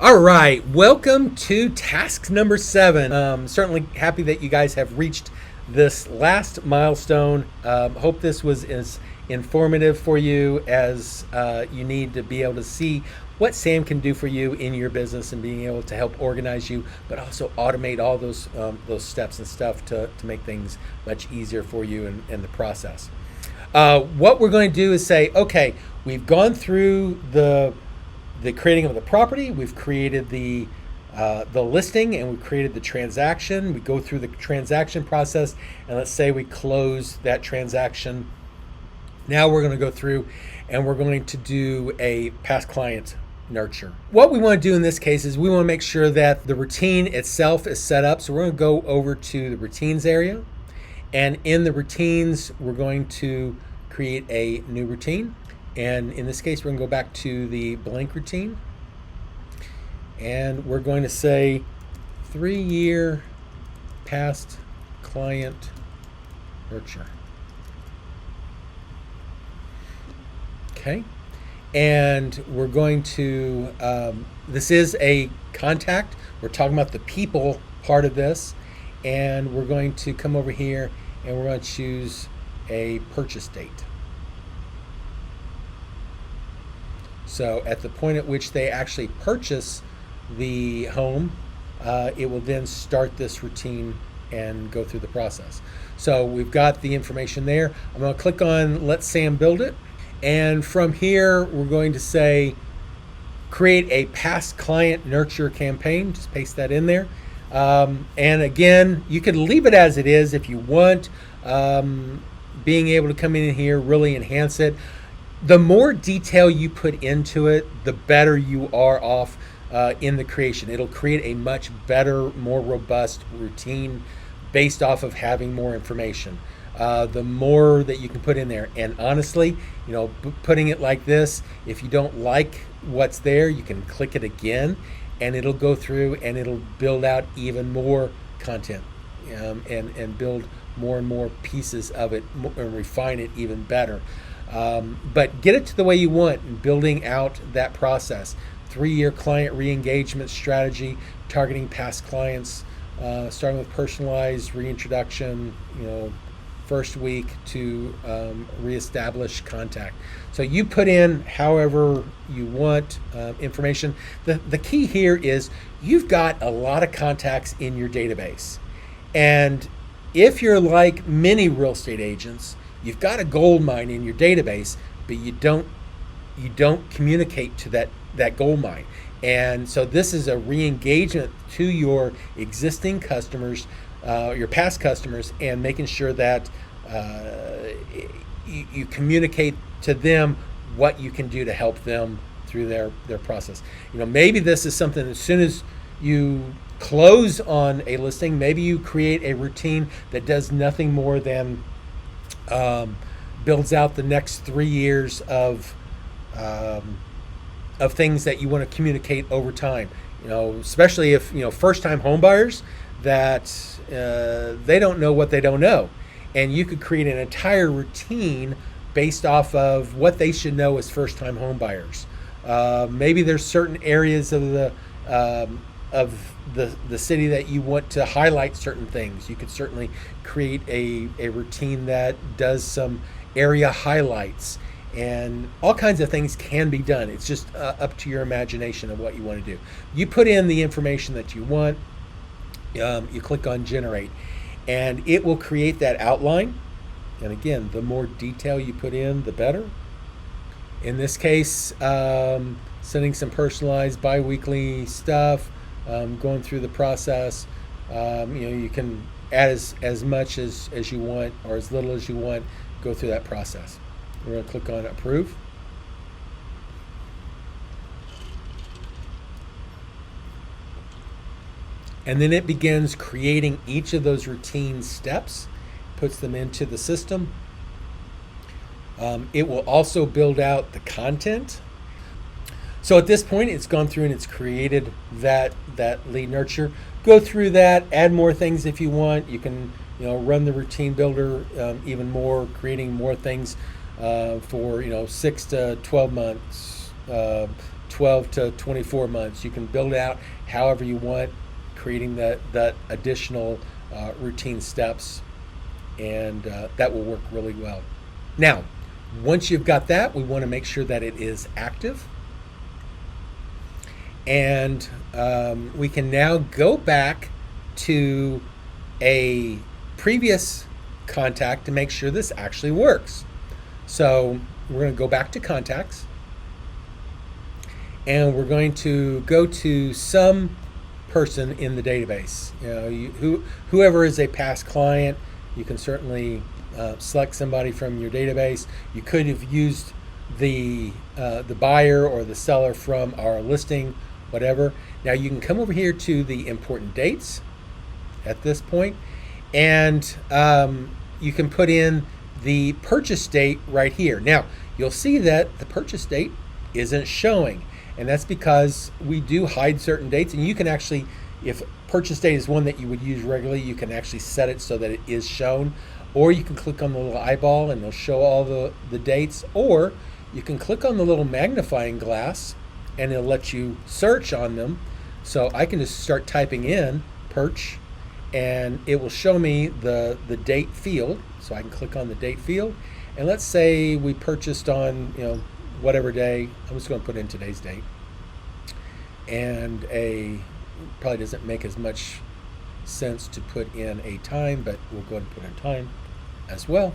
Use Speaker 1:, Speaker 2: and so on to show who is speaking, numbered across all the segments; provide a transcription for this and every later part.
Speaker 1: All right, welcome to task number 7. Certainly happy that you guys have reached this last milestone. Hope this was as informative for you as you need to be able to see what SAM can do for you in your business and being able to help organize you, but also automate all those steps and stuff to make things much easier for you in the process. What we're going to do is say, okay, we've gone through the creating of the property, we've created the listing, and we've created the transaction. We go through the transaction process, and let's say we close that transaction. Now we're going to go through and we're going to do a past client nurture. What we want to do in this case is we want to make sure that the routine itself is set up. So we're going to go over to the routines area, and in the routines, we're going to create a new routine. And in this case, we're going to go back to the blank routine. And we're going to say 3-year past client nurture. Okay. And we're going to, this is a contact. We're talking about the people part of this. And we're going to come over here and we're going to choose a purchase date. So at the point at which they actually purchase the home, it will then start this routine and go through the process. So we've got the information there. I'm going to click on Let Sam Build It. And from here, we're going to say, create a past client nurture campaign. Just paste that in there. And again, you can leave it as it is if you want. Being able to come in here, really enhance it. The more detail you put into it, the better you are off in the creation. It'll create a much better, more robust routine based off of having more information. The more that you can put in there. And honestly, putting it like this, if you don't like what's there, you can click it again and it'll go through and it'll build out even more content and build more and more pieces of it and refine it even better. But get it to the way you want and building out that process. 3-year client re-engagement strategy, targeting past clients, starting with personalized reintroduction, first week to reestablish contact. So you put in however you want information. The key here is you've got a lot of contacts in your database. And if you're like many real estate agents, you've got a gold mine in your database, but you don't communicate to that gold mine. And so this is a re-engagement to your existing customers, your past customers, and making sure that you communicate to them what you can do to help them through their process. Maybe this is something as soon as you close on a listing, maybe you create a routine that does nothing more than builds out the next 3 years of things that you want to communicate over time. Especially if first-time home buyers that they don't know what they don't know, and you could create an entire routine based off of what they should know as first-time home buyers. Maybe there's certain areas of the city that you want to highlight certain things. You could certainly create a routine that does some area highlights, and all kinds of things can be done. It's just up to your imagination of what you want to do. You put in the information that you want, you click on generate, and it will create that outline. And again, the more detail you put in, the better. In this case, sending some personalized bi-weekly stuff, going through the process. You can add as much as you want or as little as you want, go through that process. We're going to click on approve. And then it begins creating each of those routine steps, puts them into the system. It will also build out the content. So at this point, it's gone through and it's created that lead nurture. Go through that, add more things if you want. You can run the routine builder even more, creating more things for 6 to 12 months, 12 to 24 months. You can build out however you want, creating that additional routine steps, and that will work really well. Now, once you've got that, we want to make sure that it is active. And we can now go back to a previous contact to make sure this actually works. So we're going to go back to contacts, and we're going to go to some person in the database. Whoever is a past client, you can certainly select somebody from your database. You could have used the buyer or the seller from our listing, whatever. Now you can come over here to the important dates at this point, and you can put in the purchase date right here. Now you'll see that the purchase date isn't showing, and that's because we do hide certain dates. And you can actually, if purchase date is one that you would use regularly, you can actually set it so that it is shown, or you can click on the little eyeball and it'll show all the dates, or you can click on the little magnifying glass and it'll let you search on them. So I can just start typing in perch, and it will show me the date field. So I can click on the date field, and let's say we purchased on whatever day. I'm just going to put in today's date, and probably doesn't make as much sense to put in a time, but we'll go ahead and put in time as well.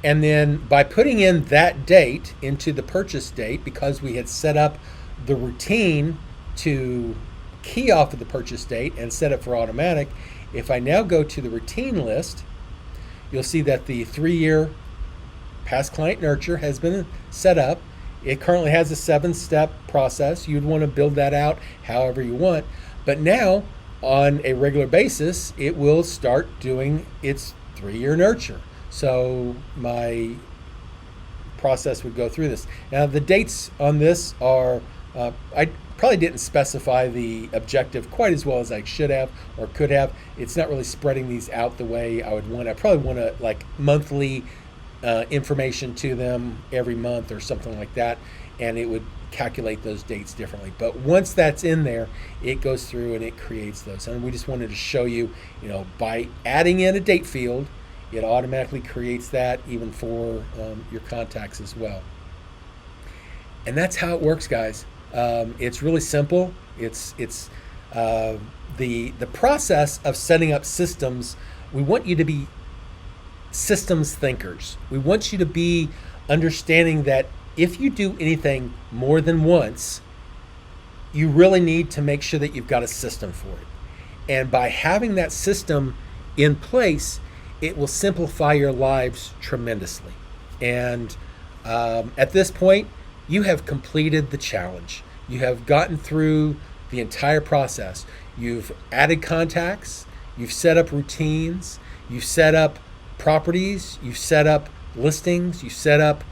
Speaker 1: And then by putting in that date into the purchase date, because we had set up the routine to key off of the purchase date and set it for automatic, if I now go to the routine list, you'll see that the 3-year past client nurture has been set up. It currently has a 7-step process. You'd want to build that out however you want. But now, on a regular basis, it will start doing its 3-year nurture. So my process would go through this. Now the dates on this are, I probably didn't specify the objective quite as well as I should have or could have. It's not really spreading these out the way I would want. I probably want to like monthly information to them every month or something like that, and it would calculate those dates differently. But once that's in there, it goes through and it creates those. And we just wanted to show you, by adding in a date field, it automatically creates that even for your contacts as well. And that's how it works, guys. It's really simple. It's the process of setting up systems. We want you to be systems thinkers. We want you to be understanding that if you do anything more than once, you really need to make sure that you've got a system for it. And by having that system in place, it will simplify your lives tremendously. And at this point, you have completed the challenge. You have gotten through the entire process. You've added contacts, you've set up routines, you've set up properties, you've set up listings, you've set up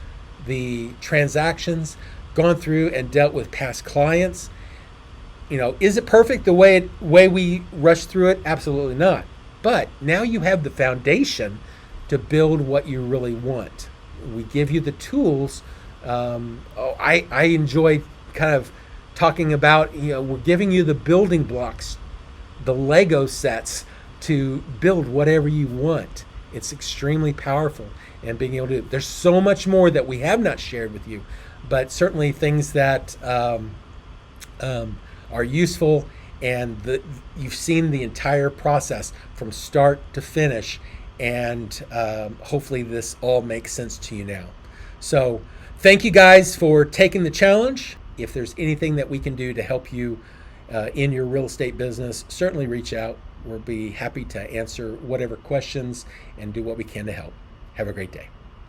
Speaker 1: the transactions, gone through and dealt with past clients. Is it perfect the way we rush through it? Absolutely not. But now you have the foundation to build what you really want. We give you the tools. I enjoy kind of talking about, we're giving you the building blocks, the Lego sets to build whatever you want. It's extremely powerful, and being able to, there's so much more that we have not shared with you, but certainly things that are useful, and you've seen the entire process from start to finish, and hopefully this all makes sense to you now. So thank you guys for taking the challenge. If there's anything that we can do to help you in your real estate business, certainly reach out. We'll be happy to answer whatever questions and do what we can to help. Have a great day.